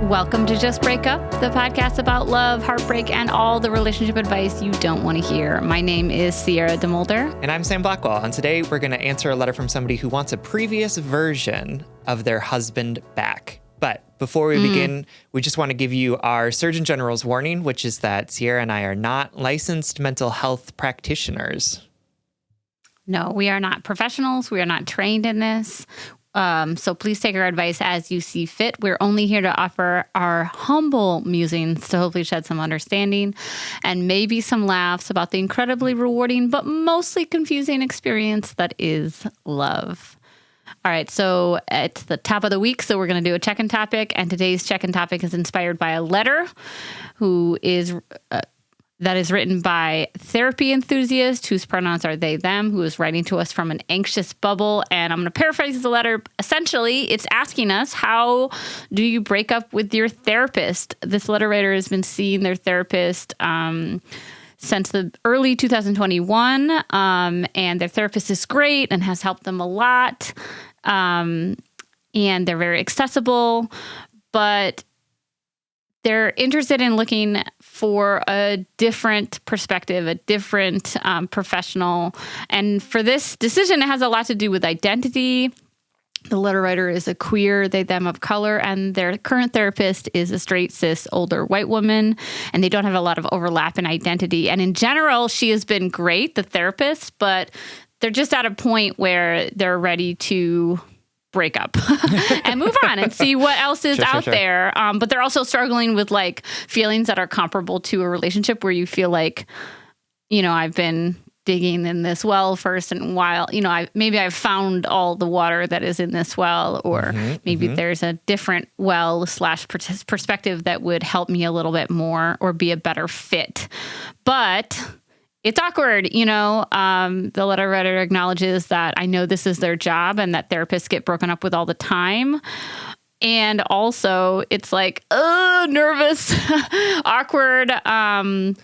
Welcome to Just Break Up, the podcast about love, heartbreak, and all the relationship advice you don't want to hear. My name is Sierra DeMolder. And I'm Sam Blackwell. And today we're going to answer a letter from somebody who wants a previous version of their husband back. But before we begin, we just want to give you our Surgeon General's warning, which is that Sierra and I are not licensed mental health practitioners. No, we are not professionals. We are not trained in this. So please take our advice as you see fit. We're only here to offer our humble musings to hopefully shed some understanding and maybe some laughs about the incredibly rewarding but mostly confusing experience that is love. All right, so it's the top of the week, so we're going to do a check-in topic, and today's check-in topic is inspired by a letter that is written by therapy enthusiast whose pronouns are they, them, who is writing to us from an anxious bubble. And I'm going to paraphrase the letter. Essentially, it's asking us, how do you break up with your therapist? This letter writer has been seeing their therapist since the early 2021, and their therapist is great and has helped them a lot. And they're very accessible, but they're interested in looking for a different perspective, a different professional. And for this decision, it has a lot to do with identity. The letter writer is a queer, they, them of color, and their current therapist is a straight, cis, older white woman, and they don't have a lot of overlap in identity. And in general, she has been great, the therapist, but they're just at a point where they're ready to break up and move on and see what else is out there. But they're also struggling with like feelings that are comparable to a relationship where you feel like, you know, I've been digging in this well first and while, you know, I've found all the water that is in this well, or maybe there's a different well / perspective that would help me a little bit more or be a better fit. But it's awkward, you know. The letter writer acknowledges that I know this is their job and that therapists get broken up with all the time. And also it's like, nervous, awkward. And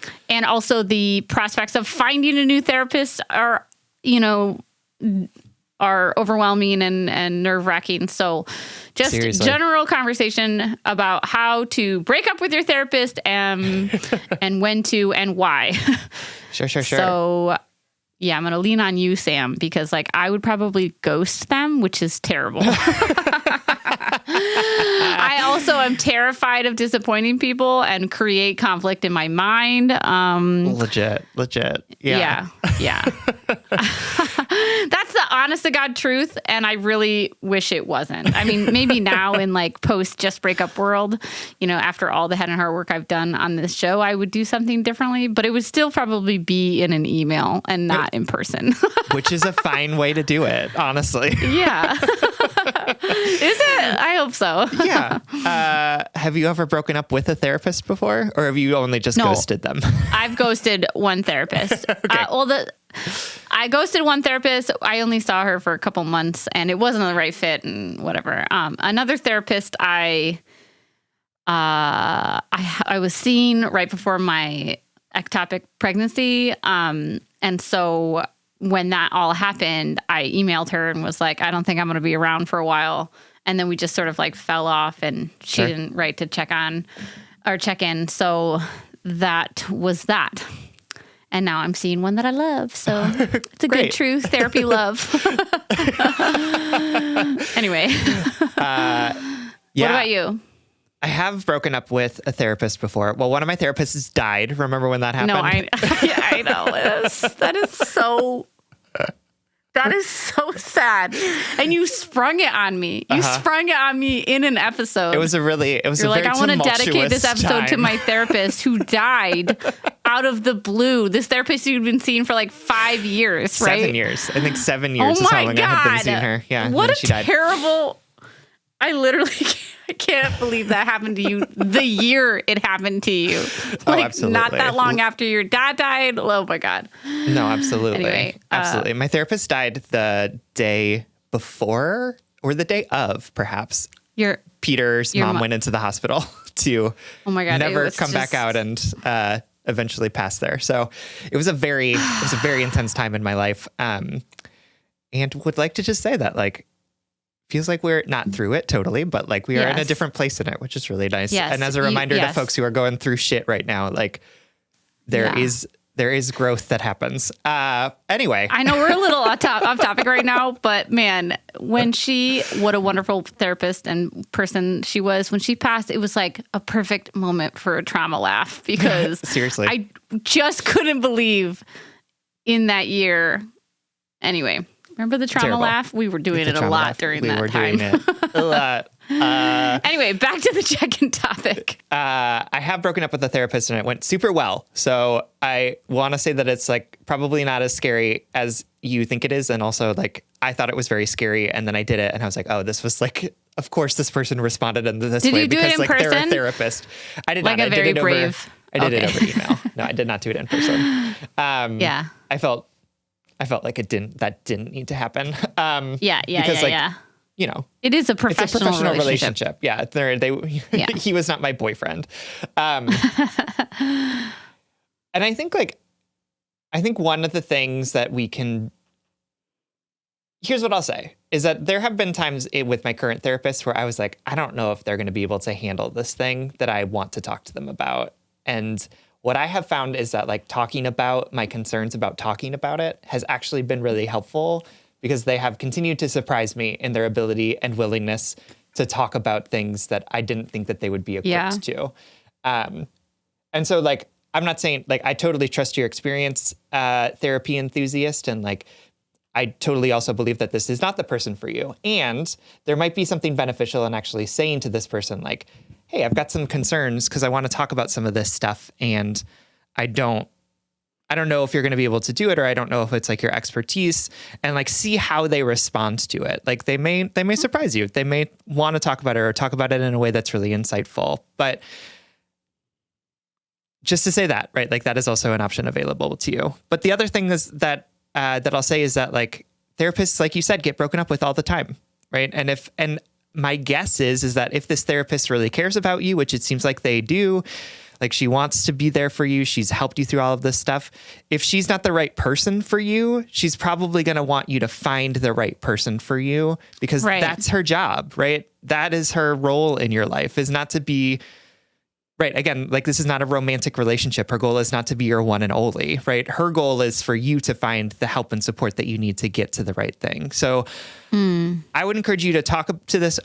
also the prospects of finding a new therapist are overwhelming and nerve-wracking. So just Seriously. General conversation about how to break up with your therapist and when to and why. Sure. So, yeah, I'm going to lean on you, Sam, because like I would probably ghost them, which is terrible. I also am terrified of disappointing people and create conflict in my mind. Legit. Yeah. That's the honest to God truth. And I really wish it wasn't. I mean, maybe now in like post Just Break Up world, you know, after all the head and heart work I've done on this show, I would do something differently, but it would still probably be in an email and not in person. Which is a fine way to do it, honestly. Yeah. Is it? I hope so. Yeah. Have you ever broken up with a therapist before, or have you only just ghosted them? I've ghosted one therapist. Okay. I ghosted one therapist. I only saw her for a couple months, and it wasn't the right fit, and whatever. Another therapist I was seeing right before my ectopic pregnancy, and so when that all happened, I emailed her and was like, I don't think I'm going to be around for a while. And then we just sort of like fell off, and she didn't write to check in. So that was that. And now I'm seeing one that I love. So it's a good, true therapy love. Anyway. What about you? I have broken up with a therapist before. Well, one of my therapists died. Remember when that happened? No, I know. That is so sad. And you sprung it on me. You sprung it on me in an episode. It was a very I want to dedicate this episode to my therapist who died out of the blue. This therapist you'd been seeing for like 5 years, right? 7 years. I think 7 years is how long I had been seeing her. Yeah. What a she died. terrible... I can't believe that happened to you the year it happened to you. Like, absolutely. Not that long after your dad died. Oh, my God. No, absolutely. Anyway, absolutely. My therapist died the day before or the day of, perhaps. Peter's mom went into the hospital to never come back out and eventually pass there. So it was a very intense time in my life. And would like to just say that, like, feels like we're not through it totally, but like we are in a different place in it, which is really nice. Yes. And as a reminder to folks who are going through shit right now, like there is growth that happens. Anyway. I know we're a little off topic right now, but man, what a wonderful therapist and person she was. When she passed, it was like a perfect moment for a trauma laugh because seriously, I just couldn't believe in that year. Anyway, remember the trauma laugh? We were doing it a lot during that time. We were doing it a lot. Anyway, back to the check-in topic. I have broken up with a therapist and it went super well. So I want to say that it's like probably not as scary as you think it is. And also like, I thought it was very scary. And then I did it and I was like, oh, this was like, of course this person responded in this way because like person? They're a therapist. I did like not. I did it brave. I did it over email. No, I did not do it in person. Yeah. I felt like that didn't need to happen. Yeah. You know, it is a professional relationship. Yeah. He was not my boyfriend. And I think one of the things that here's what I'll say is that there have been times with my current therapist where I was like, I don't know if they're going to be able to handle this thing that I want to talk to them about. And what I have found is that like talking about my concerns about talking about it has actually been really helpful because they have continued to surprise me in their ability and willingness to talk about things that I didn't think that they would be equipped to. And so like, I'm not saying like, I totally trust your experience, therapy enthusiast. And like, I totally also believe that this is not the person for you. And there might be something beneficial in actually saying to this person, like, hey, I've got some concerns because I want to talk about some of this stuff. And I don't know if you're going to be able to do it, or I don't know if it's like your expertise, and like see how they respond to it. Like they may surprise you. They may want to talk about it or talk about it in a way that's really insightful. But just to say that, right? Like that is also an option available to you. But the other thing is that I'll say is that like therapists, like you said, get broken up with all the time, right? And my guess is that if this therapist really cares about you, which it seems like they do, like she wants to be there for you, she's helped you through all of this stuff. If she's not the right person for you, she's probably going to want you to find the right person for you because that's her job, right? That is her role in your life, is not to be, right? Again, like this is not a romantic relationship. Her goal is not to be your one and only, right? Her goal is for you to find the help and support that you need to get to the right thing. So I would encourage you to talk about this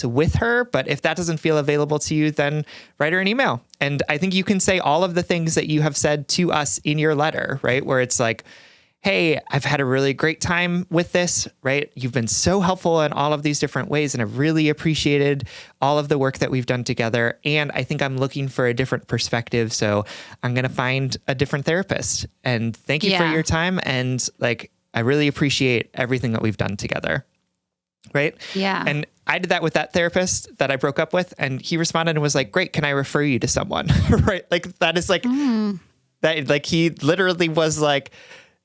with her. But if that doesn't feel available to you, then write her an email. And I think you can say all of the things that you have said to us in your letter, right? Where it's like, hey, I've had a really great time with this, right? You've been so helpful in all of these different ways, and I've really appreciated all of the work that we've done together. And I think I'm looking for a different perspective. So I'm going to find a different therapist. And thank you for your time. And like, I really appreciate everything that we've done together. Right? Yeah. And I did that with that therapist that I broke up with, and he responded and was like, great, can I refer you to someone? Right? Like that is like, that like he literally was like,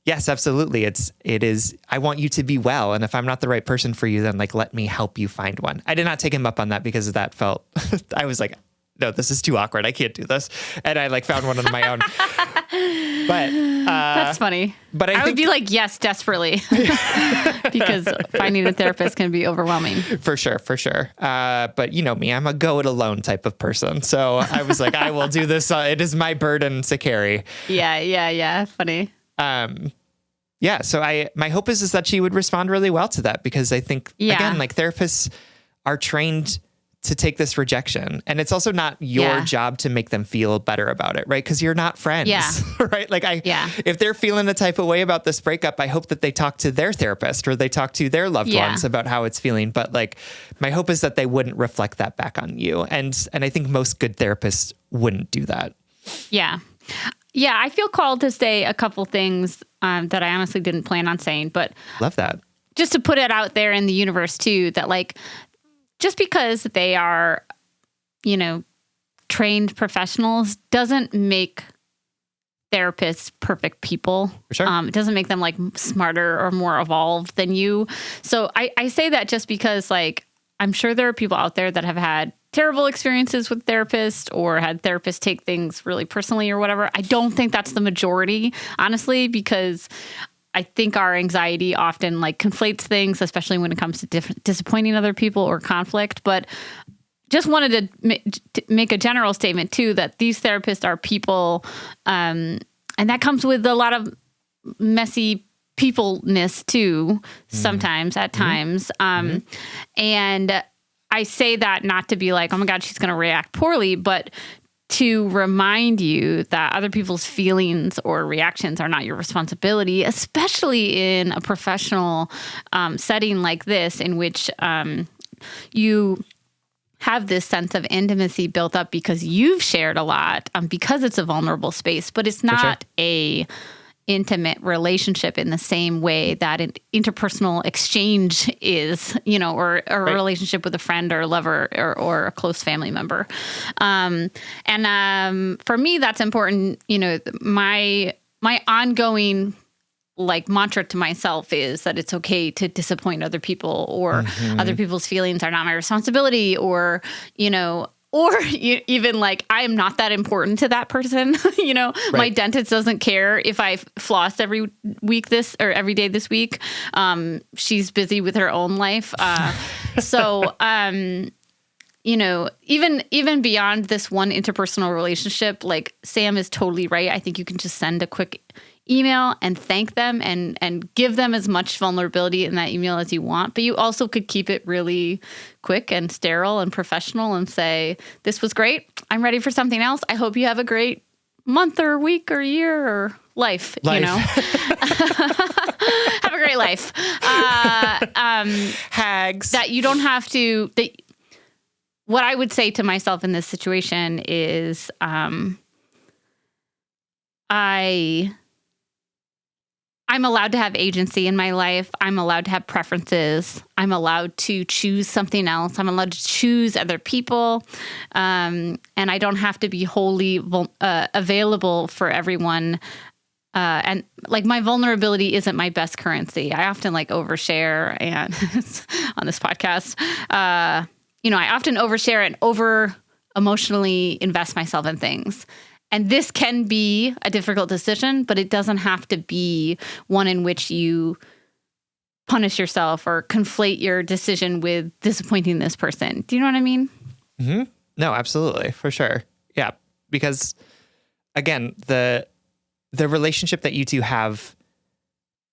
yes, absolutely. It is, I want you to be well. And if I'm not the right person for you, then like, let me help you find one. I did not take him up on that because that felt, I was like, no, this is too awkward. I can't do this. And I like found one on my own. But that's funny. But I would be like, yes, desperately, because finding a therapist can be overwhelming. For sure. But you know me, I'm a go it alone type of person. So I was like, I will do this. It is my burden to carry. Yeah. Funny. Yeah. So my hope is that she would respond really well to that, because I think again, like therapists are trained to take this rejection. And it's also not your job to make them feel better about it, right? Because you're not friends, right? Like if they're feeling a type of way about this breakup, I hope that they talk to their therapist or they talk to their loved ones about how it's feeling. But like, my hope is that they wouldn't reflect that back on you. And I think most good therapists wouldn't do that. Yeah. Yeah. I feel called to say a couple things that I honestly didn't plan on saying, but love that. Just to put it out there in the universe too, that like, just because they are, trained professionals doesn't make therapists perfect people. For sure. It doesn't make them like smarter or more evolved than you. So I say that just because like, I'm sure there are people out there that have had terrible experiences with therapists or had therapists take things really personally or whatever. I don't think that's the majority, honestly, because I think our anxiety often like conflates things, especially when it comes to disappointing other people or conflict. But just wanted to make a general statement too, that these therapists are people, and that comes with a lot of messy peopleness too, sometimes at times. And I say that not to be like, oh my God, she's going to react poorly, but to remind you that other people's feelings or reactions are not your responsibility, especially in a professional setting like this, in which you have this sense of intimacy built up because you've shared a lot, because it's a vulnerable space, but it's not a intimate relationship in the same way that an interpersonal exchange is, or a relationship with a friend or a lover or a close family member. And for me, that's important. My ongoing like mantra to myself is that it's okay to disappoint other people, or other people's feelings are not my responsibility, or even like I am not that important to that person. My dentist doesn't care if I've flossed every day this week. She's busy with her own life. So even beyond this one interpersonal relationship, like Sam is totally right. I think you can just send a quick email and thank them and give them as much vulnerability in that email as you want. But you also could keep it really quick and sterile and professional and say, this was great. I'm ready for something else. I hope you have a great month or week or year or life. Have a great life. Hags. That you don't have to... What I would say to myself in this situation is I'm allowed to have agency in my life. I'm allowed to have preferences. I'm allowed to choose something else. I'm allowed to choose other people. And I don't have to be wholly available for everyone. And like my vulnerability isn't my best currency. I often like overshare, and on this podcast, I often overshare and over emotionally invest myself in things. And this can be a difficult decision, but it doesn't have to be one in which you punish yourself or conflate your decision with disappointing this person. Do you know what I mean? Mm-hmm. No, absolutely. For sure. Yeah. Because again, the relationship that you two have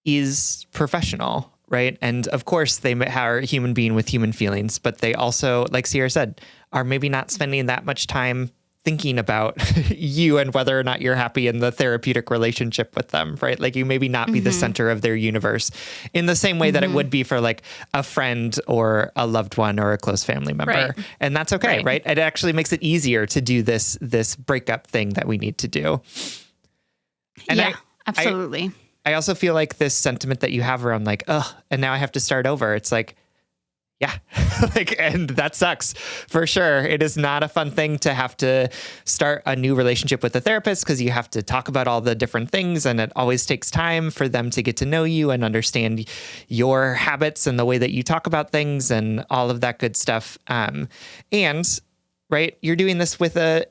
is professional, right? And of course they are a human being with human feelings, but they also, like Sierra said, are maybe not spending that much time thinking about you and whether or not you're happy in the therapeutic relationship with them, right? Like you maybe not be the center of their universe in the same way that it would be for like a friend or a loved one or a close family member. Right. And that's okay, right? It actually makes it easier to do this breakup thing that we need to do. And yeah, absolutely. I also feel like this sentiment that you have around like, oh, and now I have to start over. It's like, yeah, and that sucks for sure. It is not a fun thing to have to start a new relationship with a therapist because you have to talk about all the different things, and it always takes time for them to get to know you and understand your habits and the way that you talk about things and all of that good stuff. And right, you're doing this with a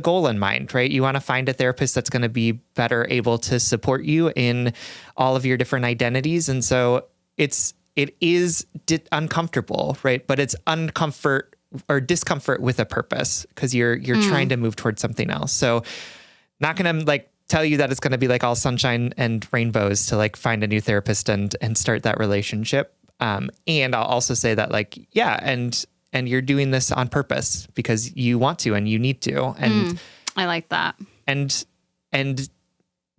goal in mind, right? You want to find a therapist that's going to be better able to support you in all of your different identities. And so it is uncomfortable, right? But it's uncomfort or discomfort with a purpose because you're trying to move towards something else. So not going to like tell you that it's going to be like all sunshine and rainbows to like find a new therapist and start that relationship. And I'll also say that like, yeah. And you're doing this on purpose because you want to and you need to. And I like that. And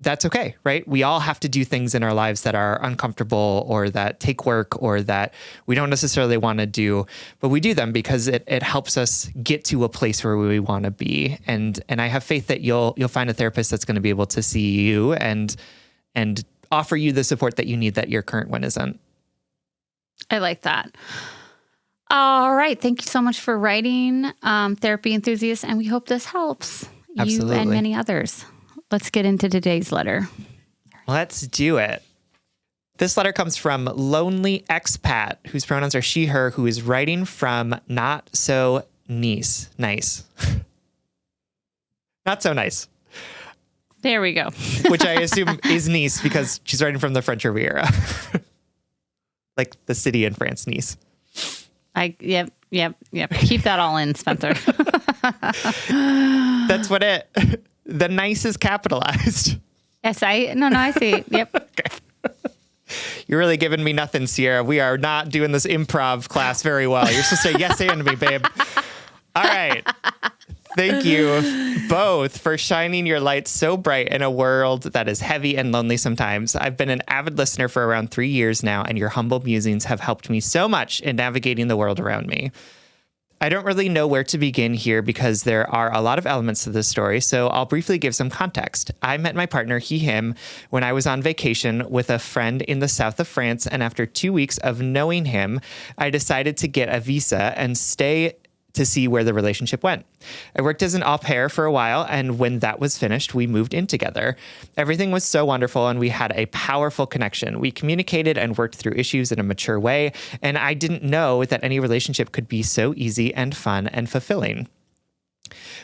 that's okay, right? We all have to do things in our lives that are uncomfortable or that take work or that we don't necessarily want to do, but we do them because it helps us get to a place where we want to be. And I have faith that you'll find a therapist that's going to be able to see you and offer you the support that you need that your current one isn't. I like that. All right. Thank you so much for writing, Therapy Enthusiast, and we hope this helps Absolutely. You and many others. Let's get into today's letter. Let's do it. This letter comes from Lonely Expat, whose pronouns are she, her, who is writing from Not So Nice. Not so nice. There we go. Which I assume is Nice because she's writing from the French Riviera. Like the city in France, Nice. Yep. Keep that all in, Spencer. That's what the nice is capitalized. Yes, I see. Yep. Okay. You're really giving me nothing, Sierra. We are not doing this improv class very well. You're supposed to say yes and me, babe. All right. Thank you both for shining your light so bright in a world that is heavy and lonely sometimes. I've been an avid listener for around 3 years now, and your humble musings have helped me so much in navigating the world around me. I don't really know where to begin here because there are a lot of elements to this story, so I'll briefly give some context. I met my partner, him, when I was on vacation with a friend in the south of France, and after 2 weeks of knowing him, I decided to get a visa and stay to see where the relationship went. I worked as an au pair for a while, and when that was finished, we moved in together. Everything was so wonderful, and we had a powerful connection. We communicated and worked through issues in a mature way, and I didn't know that any relationship could be so easy and fun and fulfilling.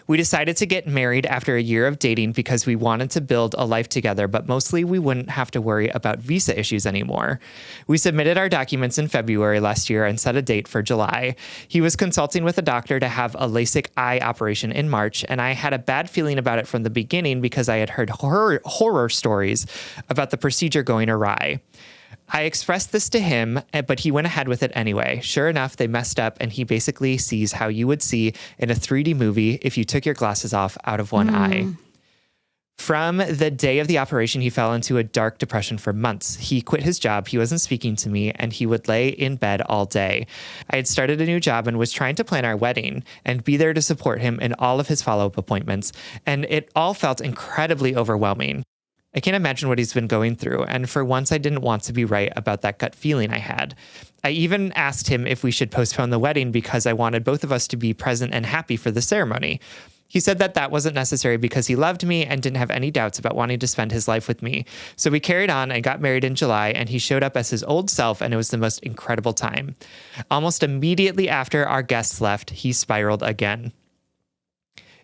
We decided to get married after a year of dating because we wanted to build a life together, but mostly we wouldn't have to worry about visa issues anymore. We submitted our documents in February last year and set a date for July. He was consulting with a doctor to have a LASIK eye operation in March, and I had a bad feeling about it from the beginning because I had heard horror stories about the procedure going awry. I expressed this to him, but he went ahead with it anyway. Sure enough, they messed up, and he basically sees how you would see in a 3D movie if you took your glasses off out of one eye. From the day of the operation, he fell into a dark depression for months. He quit his job, he wasn't speaking to me, and he would lay in bed all day. I had started a new job and was trying to plan our wedding and be there to support him in all of his follow-up appointments, and it all felt incredibly overwhelming. I can't imagine what he's been going through, and for once I didn't want to be right about that gut feeling I had. I even asked him if we should postpone the wedding because I wanted both of us to be present and happy for the ceremony. He said that that wasn't necessary because he loved me and didn't have any doubts about wanting to spend his life with me. So we carried on and got married in July, and he showed up as his old self, and it was the most incredible time. Almost immediately after our guests left, he spiraled again.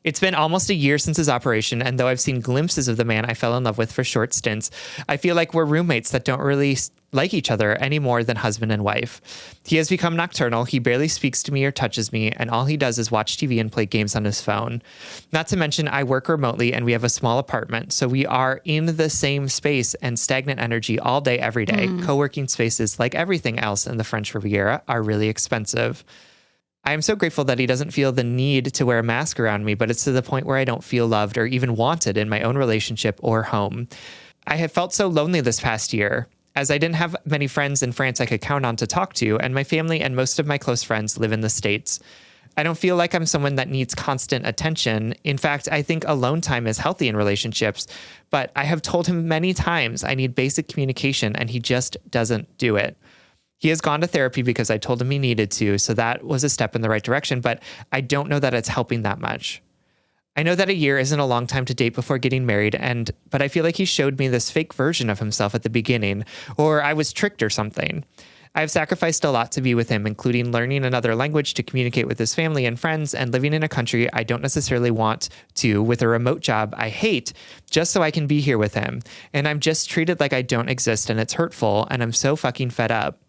It's been almost a year since his operation, and though I've seen glimpses of the man I fell in love with for short stints, I feel like we're roommates that don't really like each other any more than husband and wife. He has become nocturnal, he barely speaks to me or touches me, and all he does is watch TV and play games on his phone. Not to mention, I work remotely and we have a small apartment, so we are in the same space and stagnant energy all day, every day. Co-working spaces, like everything else in the French Riviera, are really expensive. I am so grateful that he doesn't feel the need to wear a mask around me, but it's to the point where I don't feel loved or even wanted in my own relationship or home. I have felt so lonely this past year, as I didn't have many friends in France I could count on to talk to, and my family and most of my close friends live in the States. I don't feel like I'm someone that needs constant attention. In fact, I think alone time is healthy in relationships, but I have told him many times I need basic communication, and he just doesn't do it. He has gone to therapy because I told him he needed to, so that was a step in the right direction, but I don't know that it's helping that much. I know that a year isn't a long time to date before getting married, but I feel like he showed me this fake version of himself at the beginning, or I was tricked or something. I have sacrificed a lot to be with him, including learning another language to communicate with his family and friends, and living in a country I don't necessarily want to, with a remote job I hate, just so I can be here with him. And I'm just treated like I don't exist, and it's hurtful, and I'm so fucking fed up.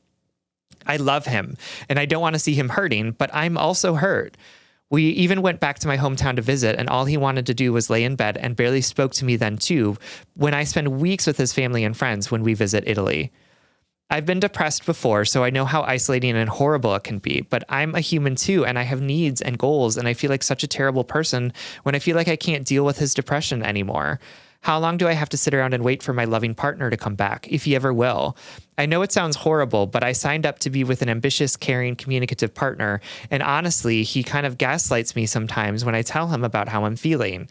I love him, and I don't want to see him hurting, but I'm also hurt. We even went back to my hometown to visit, and all he wanted to do was lay in bed and barely spoke to me then too, when I spend weeks with his family and friends when we visit Italy. I've been depressed before, so I know how isolating and horrible it can be, but I'm a human too, and I have needs and goals, and I feel like such a terrible person when I feel like I can't deal with his depression anymore. How long do I have to sit around and wait for my loving partner to come back, if he ever will? I know it sounds horrible, but I signed up to be with an ambitious, caring, communicative partner, and honestly, he kind of gaslights me sometimes when I tell him about how I'm feeling.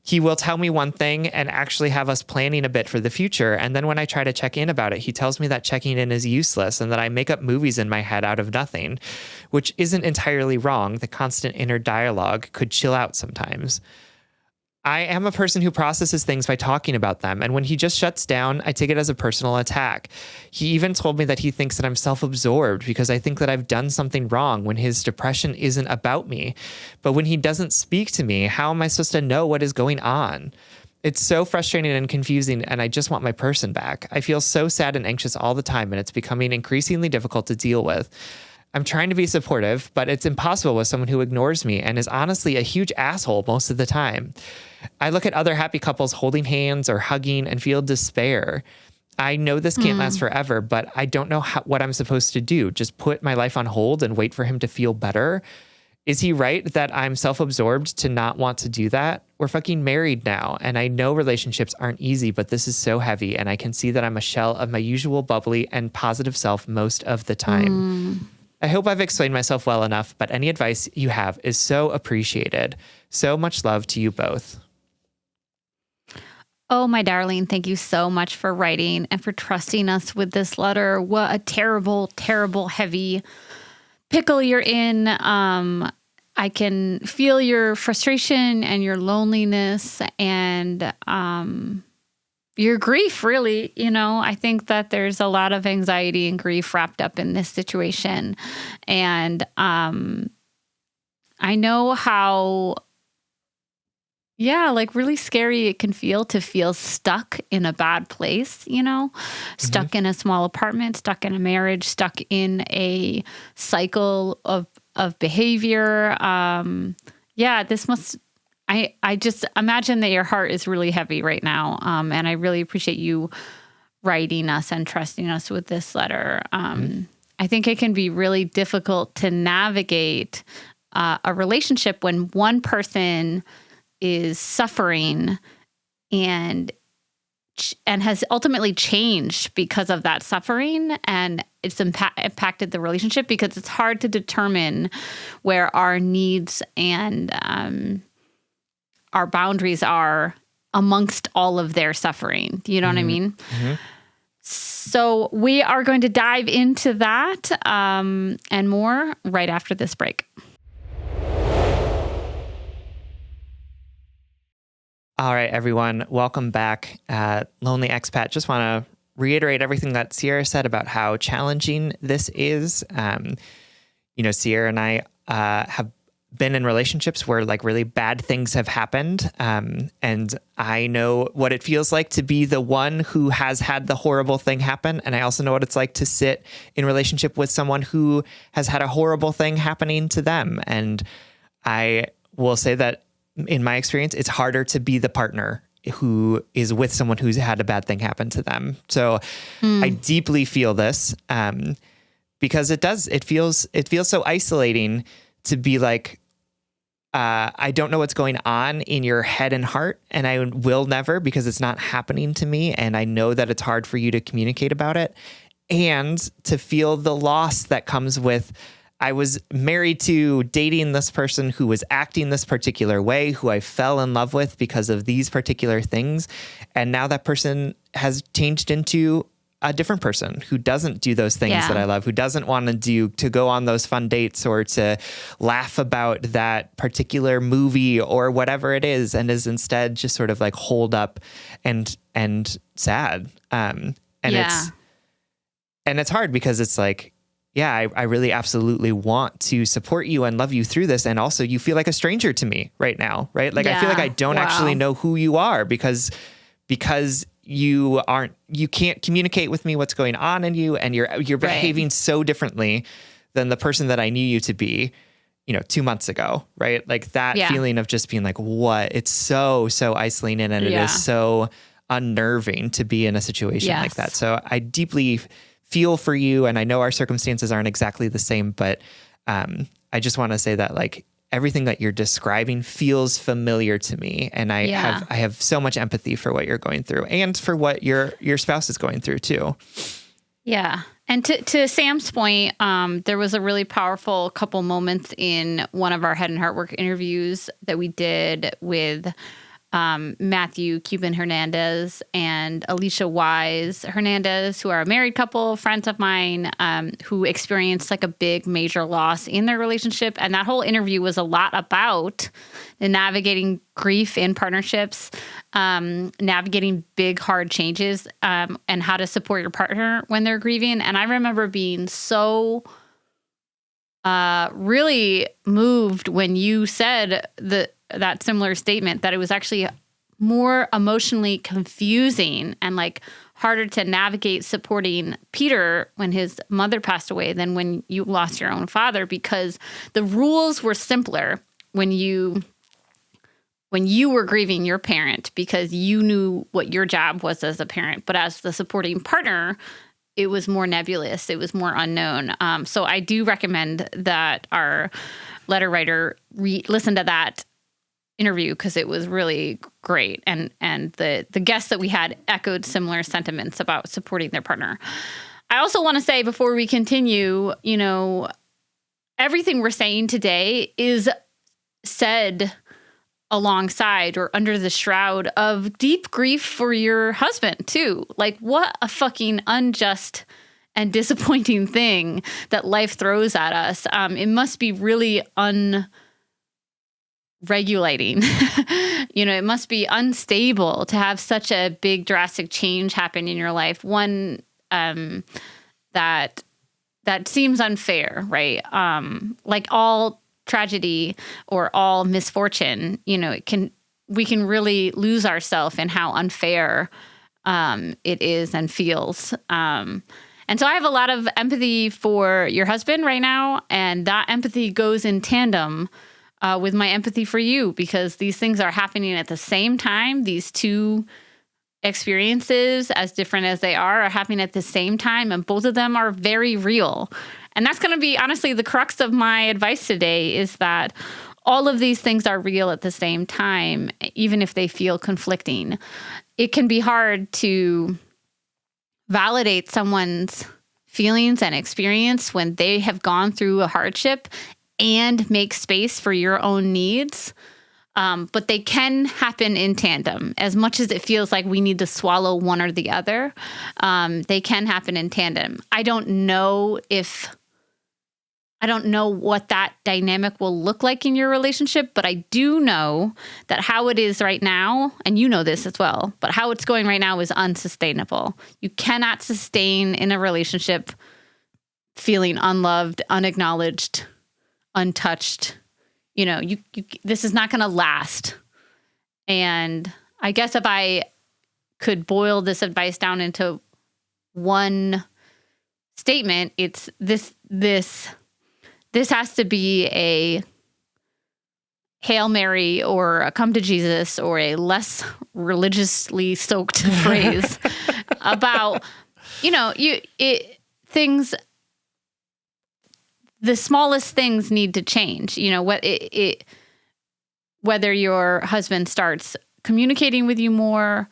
He will tell me one thing and actually have us planning a bit for the future, and then when I try to check in about it, he tells me that checking in is useless and that I make up movies in my head out of nothing, which isn't entirely wrong. The constant inner dialogue could chill out sometimes. I am a person who processes things by talking about them, and when he just shuts down, I take it as a personal attack. He even told me that he thinks that I'm self-absorbed because I think that I've done something wrong when his depression isn't about me. But when he doesn't speak to me, how am I supposed to know what is going on? It's so frustrating and confusing, and I just want my person back. I feel so sad and anxious all the time, and it's becoming increasingly difficult to deal with. I'm trying to be supportive, but it's impossible with someone who ignores me and is honestly a huge asshole most of the time. I look at other happy couples holding hands or hugging and feel despair. I know this can't last forever, but I don't know what I'm supposed to do. Just put my life on hold and wait for him to feel better? Is he right that I'm self-absorbed to not want to do that? We're fucking married now, and I know relationships aren't easy, but this is so heavy, and I can see that I'm a shell of my usual bubbly and positive self most of the time. I hope I've explained myself well enough, but any advice you have is so appreciated. So much love to you both. Oh, my darling, thank you so much for writing and for trusting us with this letter. What a terrible, terrible, heavy pickle you're in. I can feel your frustration and your loneliness and your grief, really. You know, I think that there's a lot of anxiety and grief wrapped up in this situation. And I know how, like really scary it can feel to feel stuck in a bad place, you know, stuck in a small apartment, stuck in a marriage, stuck in a cycle of behavior. This must, I just imagine that your heart is really heavy right now. And I really appreciate you writing us and trusting us with this letter. I think it can be really difficult to navigate a relationship when one person is suffering and has ultimately changed because of that suffering, and it's impacted the relationship, because it's hard to determine where our needs and our boundaries are amongst all of their suffering. Do you know what I mean? So we are going to dive into that and more right after this break. All right, everyone. Welcome back. Lonely Expat. Just want to reiterate everything that Sierra said about how challenging this is. Sierra and I have been in relationships where like really bad things have happened. And I know what it feels like to be the one who has had the horrible thing happen. And I also know what it's like to sit in relationship with someone who has had a horrible thing happening to them. And I will say that in my experience, it's harder to be the partner who is with someone who's had a bad thing happen to them. So I deeply feel this because it feels so isolating to be like, I don't know what's going on in your head and heart, and I will never, because it's not happening to me. And I know that it's hard for you to communicate about it, and to feel the loss that comes with, I was married to dating this person who was acting this particular way, who I fell in love with because of these particular things. And now that person has changed into a different person who doesn't do those things that I love, who doesn't want to go on those fun dates or to laugh about that particular movie or whatever it is, and is instead just sort of like holed up and sad. It's hard because it's like, I really absolutely want to support you and love you through this. And also you feel like a stranger to me right now, right? Like I feel like I don't actually know who you are because you can't communicate with me what's going on in you, and you're behaving so differently than the person that I knew you to be, 2 months ago, right? Like that feeling of just being like, what? It's so isolating, and it is so unnerving to be in a situation like that. So I deeply feel for you, and I know our circumstances aren't exactly the same, but I just want to say that like everything that you're describing feels familiar to me, and I have so much empathy for what you're going through and for what your spouse is going through too. Yeah. And to Sam's point, there was a really powerful couple moments in one of our Head and Heart Work interviews that we did with Matthew Cuban Hernandez and Alicia Wise Hernandez, who are a married couple, friends of mine, who experienced like a big major loss in their relationship. And that whole interview was a lot about navigating grief in partnerships, navigating big, hard changes, and how to support your partner when they're grieving. And I remember being so really moved when you said that similar statement, that it was actually more emotionally confusing and like harder to navigate supporting Peter when his mother passed away than when you lost your own father, because the rules were simpler when you were grieving your parent, because you knew what your job was as a parent. But as the supporting partner, it was more nebulous. It was more unknown. So I do recommend that our letter writer listen to that interview, because it was really great. And the guests that we had echoed similar sentiments about supporting their partner. I also want to say before we continue, everything we're saying today is said alongside or under the shroud of deep grief for your husband too. Like, what a fucking unjust and disappointing thing that life throws at us. It must be really unregulating. It must be unstable to have such a big drastic change happen in your life. One that seems unfair, right? Like all tragedy or all misfortune, we can really lose ourselves in how unfair it is and feels. And so I have a lot of empathy for your husband right now, and that empathy goes in tandem with my empathy for you, because these things are happening at the same time. These two experiences, as different as they are happening at the same time, and both of them are very real. And that's going to be, honestly, the crux of my advice today, is that all of these things are real at the same time, even if they feel conflicting. It can be hard to validate someone's feelings and experience when they have gone through a hardship and make space for your own needs. But they can happen in tandem. As much as it feels like we need to swallow one or the other, they can happen in tandem. I don't know what that dynamic will look like in your relationship, but I do know that how it is right now, and you know this as well, but how it's going right now is unsustainable. You cannot sustain in a relationship feeling unloved, unacknowledged, untouched. This is not going to last. And I guess if I could boil this advice down into one statement, it's this has to be a Hail Mary or a come to Jesus or a less religiously soaked phrase about, things. The smallest things need to change. Whether your husband starts communicating with you more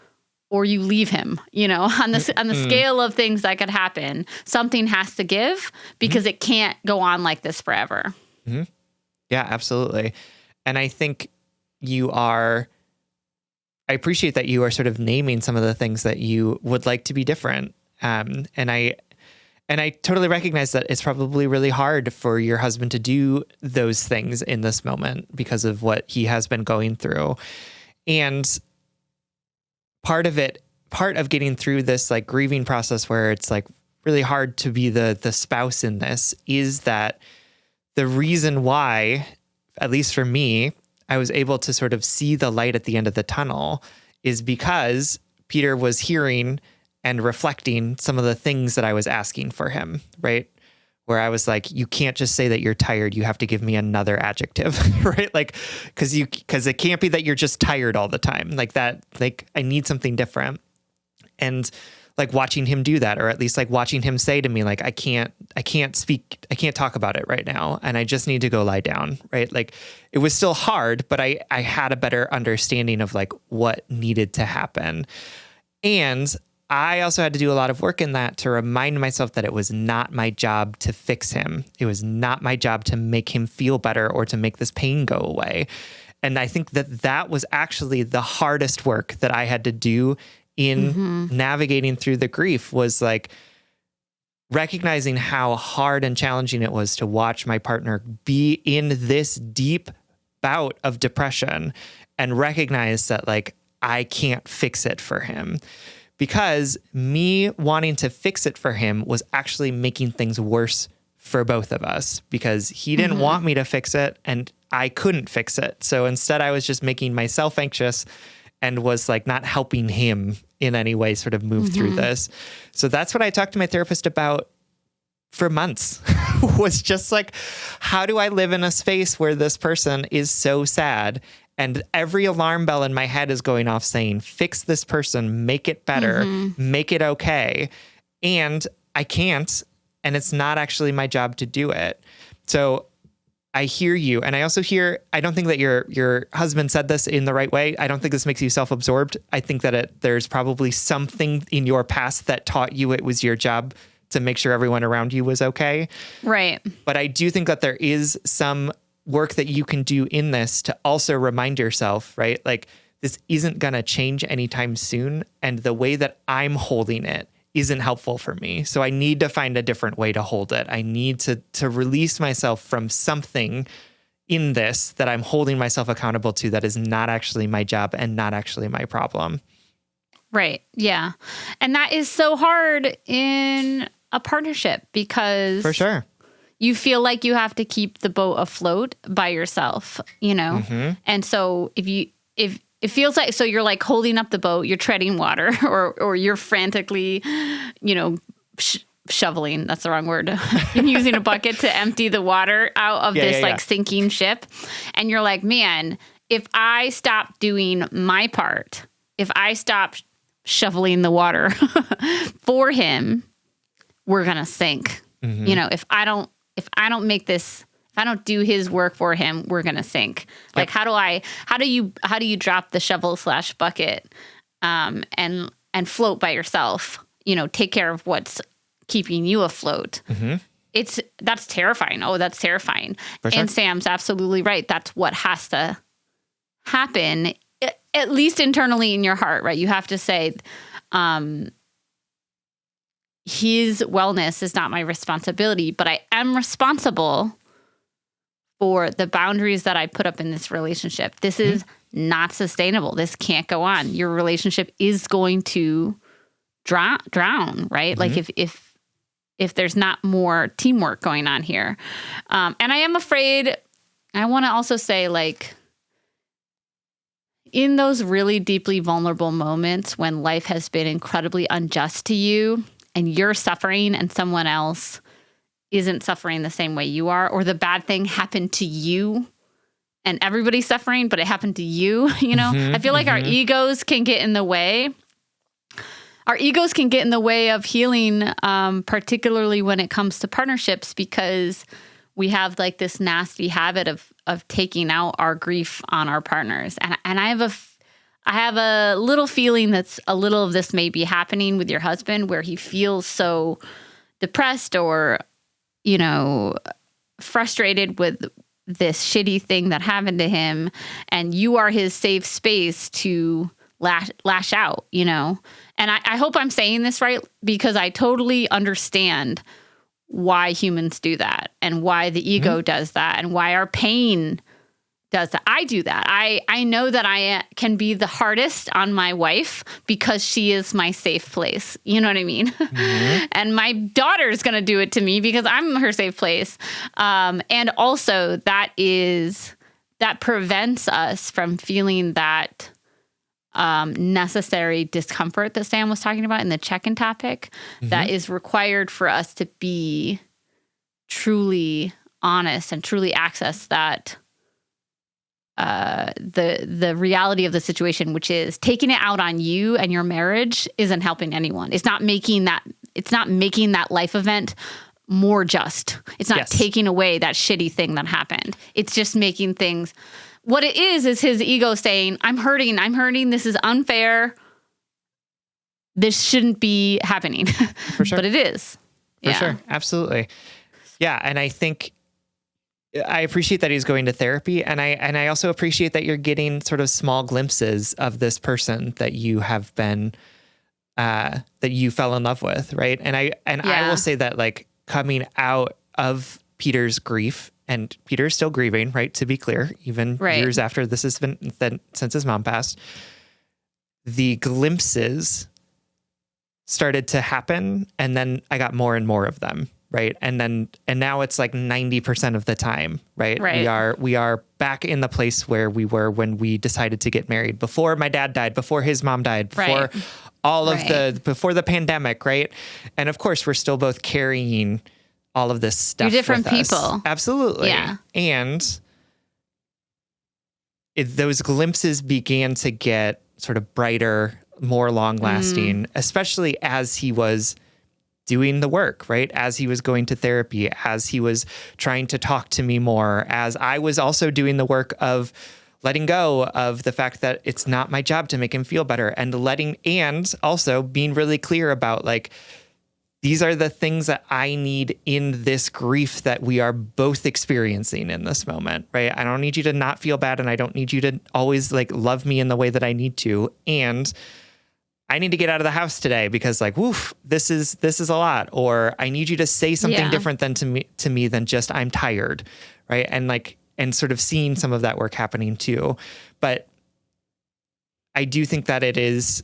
or you leave him, on the scale of things that could happen, something has to give, because it can't go on like this forever. Mm-hmm. Yeah, absolutely. And I think I appreciate that you are sort of naming some of the things that you would like to be different. And I totally recognize that it's probably really hard for your husband to do those things in this moment because of what he has been going through. And part of getting through this like grieving process where it's like really hard to be the spouse in this is that the reason why, at least for me, I was able to sort of see the light at the end of the tunnel is because Peter was hearing and reflecting some of the things that I was asking for him, right? Where I was like, you can't just say that you're tired. You have to give me another adjective, right? Like, because it can't be that you're just tired all the time like that. Like, I need something different. And like watching him do that, or at least like watching him say to me, like, I can't talk about it right now. And I just need to go lie down, right? Like, it was still hard, but I had a better understanding of like what needed to happen. And I also had to do a lot of work in that to remind myself that it was not my job to fix him. It was not my job to make him feel better or to make this pain go away. And I think that was actually the hardest work that I had to do in navigating through the grief, was like recognizing how hard and challenging it was to watch my partner be in this deep bout of depression and recognize that like I can't fix it for him. Because me wanting to fix it for him was actually making things worse for both of us, because he didn't want me to fix it and I couldn't fix it. So instead I was just making myself anxious and was like not helping him in any way sort of move through this. So that's what I talked to my therapist about for months was just like, how do I live in a space where this person is so sad? And every alarm bell in my head is going off saying, fix this person, make it better, make it okay. And I can't, and it's not actually my job to do it. So I hear you. And I also hear, I don't think that your husband said this in the right way. I don't think this makes you self-absorbed. I think that there's probably something in your past that taught you it was your job to make sure everyone around you was okay. Right. But I do think that there is some work that you can do in this to also remind yourself, right? Like, this isn't going to change anytime soon. And the way that I'm holding it isn't helpful for me. So I need to find a different way to hold it. I need to release myself from something in this that I'm holding myself accountable to that is not actually my job and not actually my problem. Right. Yeah. And that is so hard in a partnership because For sure. you feel like you have to keep the boat afloat by yourself, you know? And so if it feels like, so you're like holding up the boat, you're treading water, or you're frantically, you know, shoveling, that's the wrong word, using a bucket to empty the water out of this sinking ship. And you're like, man, if I stop doing my part, if I stop shoveling the water for him, we're going to sink. You know, if I don't make this, if I don't do his work for him, we're going to sink. Like, how do you drop the shovel / bucket, and float by yourself, you know, take care of what's keeping you afloat. That's terrifying. Oh, that's terrifying. For sure. And Sam's absolutely right. That's what has to happen, at least internally in your heart, right? You have to say, his wellness is not my responsibility, but I am responsible for the boundaries that I put up in this relationship. This is not sustainable. This can't go on. Your relationship is going to drown, right? Like if there's not more teamwork going on here. And I am afraid, I want to also say, like, in those really deeply vulnerable moments when life has been incredibly unjust to you and you're suffering and someone else isn't suffering the same way you are, or the bad thing happened to you and everybody's suffering, but it happened to you, you know? I feel like our egos can get in the way. Our egos can get in the way of healing, particularly when it comes to partnerships, because we have like this nasty habit of taking out our grief on our partners. And I have a little feeling that's a little of this may be happening with your husband, where he feels so depressed or, you know, frustrated with this shitty thing that happened to him, and you are his safe space to lash out, you know? And I hope I'm saying this right, because I totally understand why humans do that and why the ego does that and why our pain does that. I do that. I know that I can be the hardest on my wife because she is my safe place. You know what I mean? And my daughter's going to do it to me because I'm her safe place. And also that prevents us from feeling that necessary discomfort that Sam was talking about in the check-in topic that is required for us to be truly honest and truly access that the reality of the situation, which is taking it out on you and your marriage isn't helping anyone. It's not making that life event more just. It's not taking away that shitty thing that happened. It's just making things. What it is his ego saying, I'm hurting. This is unfair. This shouldn't be happening. For sure. But it is. For sure. Absolutely. Yeah. And I think I appreciate that he's going to therapy. And I also appreciate that you're getting sort of small glimpses of this person that you have been, that you fell in love with. Right. And I will say that, like, coming out of Peter's grief, and Peter is still grieving, right? To be clear, even years after this has been, since his mom passed, the glimpses started to happen. And then I got more and more of them. right? And now it's like 90% of the time, right? We are back in the place where we were when we decided to get married, before my dad died, before his mom died, before before the pandemic, right? And of course, we're still both carrying all of this stuff. You're different with us. people. Absolutely. Yeah. And those glimpses began to get sort of brighter, more long lasting, especially as he was doing the work, right? As he was going to therapy, as he was trying to talk to me more, as I was also doing the work of letting go of the fact that it's not my job to make him feel better, and also being really clear about like, these are the things that I need in this grief that we are both experiencing in this moment, right? I don't need you to not feel bad, and I don't need you to always like love me in the way that I need to. And I need to get out of the house today because like, woof, this is a lot. Or I need you to say something different to me than just I'm tired, right? And sort of seeing some of that work happening too. But I do think that it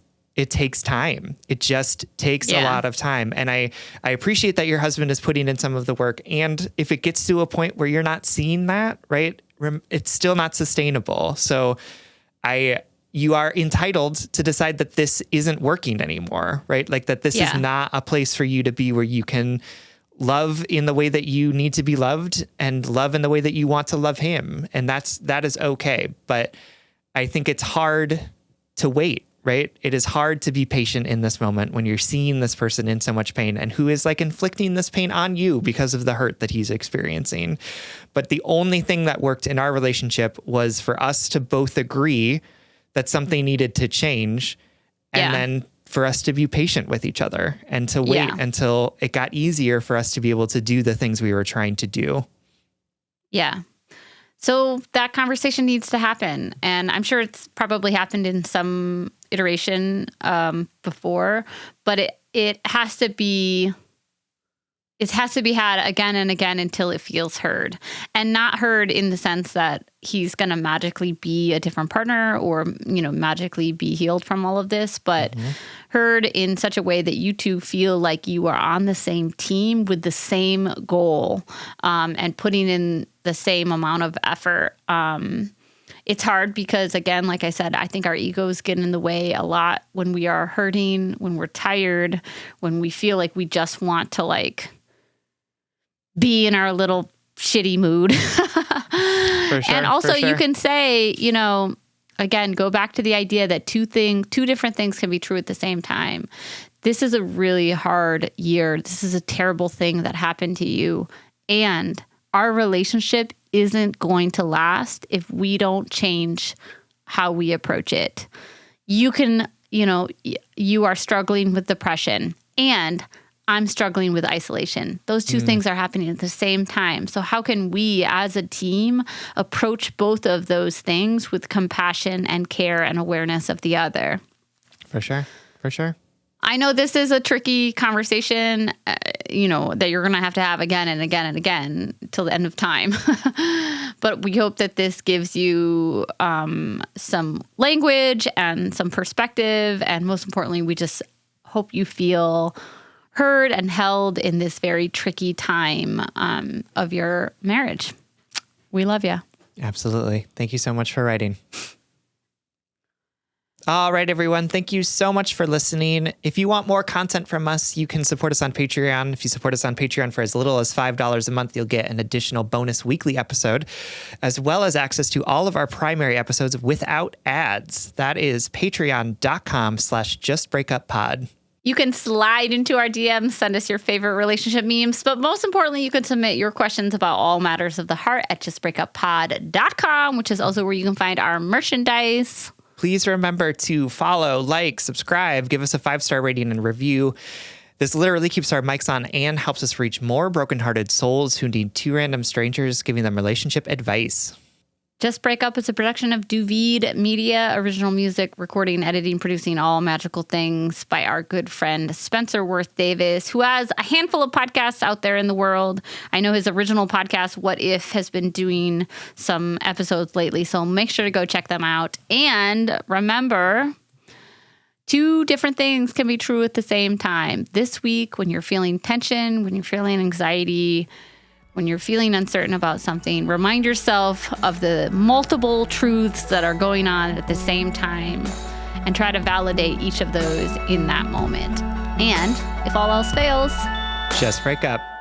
takes time. It just takes a lot of time. And I appreciate that your husband is putting in some of the work. And if it gets to a point where you're not seeing that, right, it's still not sustainable. So you are entitled to decide that this isn't working anymore, right? Like that this is not a place for you to be where you can love in the way that you need to be loved and love in the way that you want to love him. And that is okay. But I think it's hard to wait. Right? It is hard to be patient in this moment when you're seeing this person in so much pain and who is like inflicting this pain on you because of the hurt that he's experiencing. But the only thing that worked in our relationship was for us to both agree that something needed to change, and then for us to be patient with each other and to wait until it got easier for us to be able to do the things we were trying to do. Yeah. So that conversation needs to happen. And I'm sure it's probably happened in some iteration before, but it has to be had again and again until it feels heard, and not heard in the sense that he's going to magically be a different partner or, magically be healed from all of this, but heard in such a way that you two feel like you are on the same team with the same goal, and putting in the same amount of effort. It's hard because, again, like I said, I think our egos get in the way a lot when we are hurting, when we're tired, when we feel like we just want to like be in our little shitty mood. For sure, and also for sure. You can say, again, go back to the idea that two different things can be true at the same time. This is a really hard year. This is a terrible thing that happened to you. And our relationship isn't going to last if we don't change how we approach it. You can, you are struggling with depression and I'm struggling with isolation. Those two things are happening at the same time. So how can we as a team approach both of those things with compassion and care and awareness of the other? For sure. For sure. I know this is a tricky conversation, that you're going to have again and again and again till the end of time. But we hope that this gives you some language and some perspective. And most importantly, we just hope you feel heard and held in this very tricky time of your marriage. We love you. Absolutely. Thank you so much for writing. All right, everyone. Thank you so much for listening. If you want more content from us, you can support us on Patreon. If you support us on Patreon for as little as $5 a month, you'll get an additional bonus weekly episode, as well as access to all of our primary episodes without ads. That is patreon.com/justbreakuppod. You can slide into our DMs, send us your favorite relationship memes, but most importantly, you can submit your questions about all matters of the heart at justbreakuppod.com, which is also where you can find our merchandise. Please remember to follow, like, subscribe, give us a 5-star rating and review. This literally keeps our mics on and helps us reach more brokenhearted souls who need two random strangers giving them relationship advice. Just Break Up is a production of Duvid Media, original music, recording, editing, producing all magical things by our good friend Spencer Worth Davis, who has a handful of podcasts out there in the world. I know his original podcast, What If, has been doing some episodes lately, so make sure to go check them out. And remember, Two different things can be true at the same time. This week, when you're feeling tension, when you're feeling anxiety, when you're feeling uncertain about something, remind yourself of the multiple truths that are going on at the same time and try to validate each of those in that moment. And if all else fails, just break up.